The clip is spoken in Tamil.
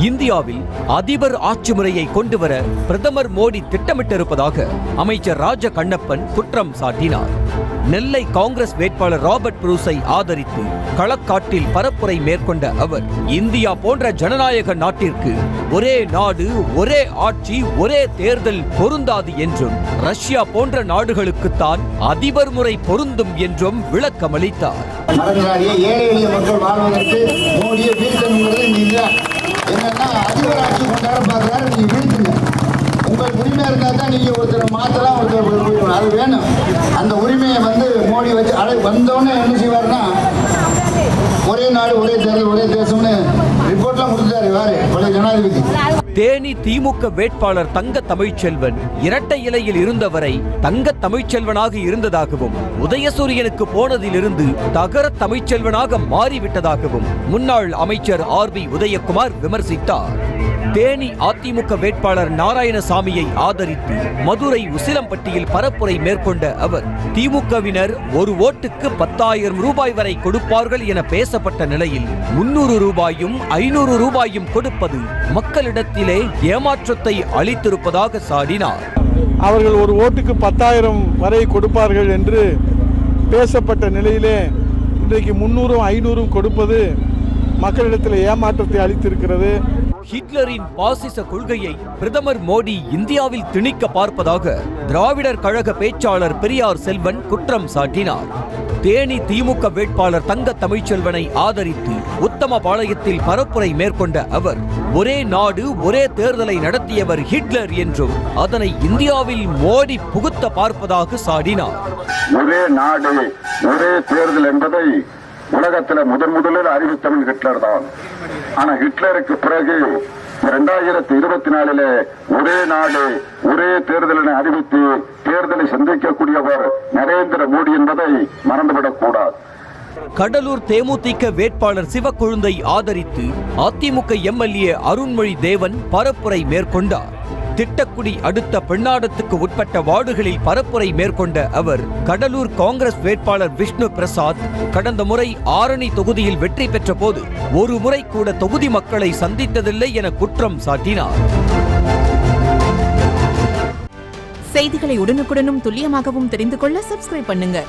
இந்தியாவில் அதிபர் ஆட்சி முறையை கொண்டு வர பிரதமர் மோடி திட்டமிட்டிருப்பதாக அமைச்சர் ராஜ கண்ணப்பன் குற்றம் சாட்டினார். நெல்லை காங்கிரஸ் வேட்பாளர் ராபர்ட் புரூஸை ஆதரித்து களக்காட்டில் பரப்புரை மேற்கொண்ட அவர், இந்தியா போன்ற ஜனநாயக நாட்டிற்கு ஒரே நாடு, ஒரே ஆட்சி, ஒரே தேர்தல் பொருந்தாது என்றும் ரஷ்யா போன்ற நாடுகளுக்குத்தான் அதிபர் முறை பொருந்தும் என்றும் விளக்கமளித்தார். உங்கள் உரிமை இருந்தால் தான் நீங்கள் ஒருத்தர் மாற்றலாம், ஒருத்தர் அது வேணும். அந்த உரிமையை மோடி வச்சு வந்தோடனே என்ன செய்வார்னா, ஒரே நாடு ஒரே தேர்தல் ஒரே தேசம்னு ரிப்போர்ட்லாம் கொடுத்தாரு யாரு பழைய ஜனாதிபதி. தேனி திமுக வேட்பாளர் தங்க தமிழ்ச்செல்வன் இரட்டை இலையில் இருந்தவரை தங்க தமிழ்ச்செல்வனாக இருந்ததாகவும், உதயசூரியனுக்கு போனதிலிருந்து தகர தமிழ்ச்செல்வனாக மாறிவிட்டதாகவும் முன்னாள் அமைச்சர் RB உதயகுமார் விமர்சித்தார். தேனி அதிமுக வேட்பாளர் நாராயணசாமியை ஆதரித்து மதுரை உசிலம்பட்டியில் பரப்புரை மேற்கொண்ட அவர், திமுகவினர் ஒரு ஓட்டுக்கு 10,000 ரூபாய் வரை கொடுப்பார்கள் என பேசப்பட்ட நிலையில் 300 ரூபாயும் 500 ரூபாயும் கொடுப்பது மக்களிடத்திலே ஏமாற்றத்தை அளித்திருப்பதாக சாடினார். அவர்கள் ஒரு ஓட்டுக்கு 10,000 வரை கொடுப்பார்கள் என்று பேசப்பட்ட நிலையிலே இன்றைக்கு 300 500 கொடுப்பது மக்களிடத்தில் ஏமாற்றத்தை அளித்திருக்கிறது. ஹிட்லரின் பாசிச கொள்கையை பிரதமர் மோடி இந்தியாவில் திணிக்க பார்ப்பதாக திராவிடர் கழக பேச்சாளர் பெரியார் செல்வன் குற்றம் சாட்டினார். தேனி திமுக வேட்பாளர் தங்க தமிழ்ச்செல்வனை ஆதரித்து உத்தமபாளையத்தில் பரப்புரை மேற்கொண்ட அவர், ஒரே நாடு ஒரே தேர்தலை நடத்தியவர் ஹிட்லர் என்றும் அதனை இந்தியாவில் மோடி புகுத்த பார்ப்பதாக சாடினார். ஒரே நாடு ஒரே தேர்தல் என்பதை உலகத்தில் முதலில் அறிவித்தவன் ஹிட்லர் தான். ஆனா ஹிட்லருக்கு பிறகு 2024 ஒரே நாடு ஒரே தேர்தலை அறிவித்து தேர்தலை சந்திக்கக்கூடியவர் நரேந்திர மோடி என்பதை மறந்துவிடக் கூடாது. கடலூர் தேமுதிக வேட்பாளர் சிவக்கொழுந்தை ஆதரித்து அதிமுக MLA அருண்மொழி தேவன் பரப்புரை மேற்கொண்டார். திட்டக்குடி அடுத்த பெண்ணாடத்துக்கு உட்பட்ட வார்டுகளில் பரப்புரை மேற்கொண்ட அவர், கடலூர் காங்கிரஸ் வேட்பாளர் விஷ்ணு பிரசாத் கடந்த முறை ஆரணி தொகுதியில் வெற்றி பெற்ற போது ஒரு முறை கூட தொகுதி மக்களை சந்தித்ததில்லை என குற்றம் சாட்டினார். செய்திகளை உடனுக்குடனும் துல்லியமாகவும் தெரிந்து கொள்ள சப்ஸ்கிரைப் பண்ணுங்க.